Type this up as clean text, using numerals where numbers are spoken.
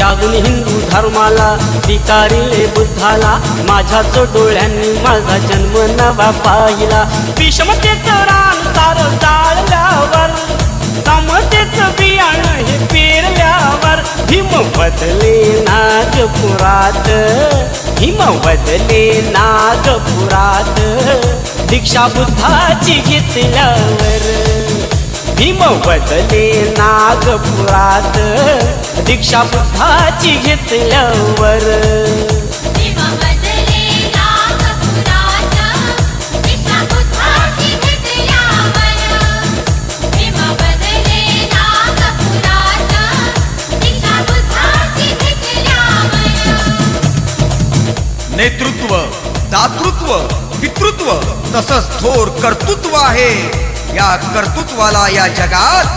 त्यागून हिंदू धर्माला स्वीकारिले बुद्धाला, माझ्याच डोळ्यांनी माझा जन्म नवा पाहिला. विषमतेचं रान सार जाळल्यावर, समतेचं बियाणं हे पेरल्यावर, भीम बदले नागपुरात, भीम बदले नागपुरात, दीक्षा बुद्धाची घेतल्यावर, भीम बदले नागपुरात, दीक्षा बुद्धाची घेतल्यावर. भीम बदले नागपुरात, दीक्षा बुद्धाची घेतल्यावर, भीम बदले नागपुरात, दीक्षा बुद्धाची घेतल्यावर. नेतृत्व, दातृत्व, पितृत्व तसंच थोर कर्तृत्व आहे. या कर्तृत्वाला या जगात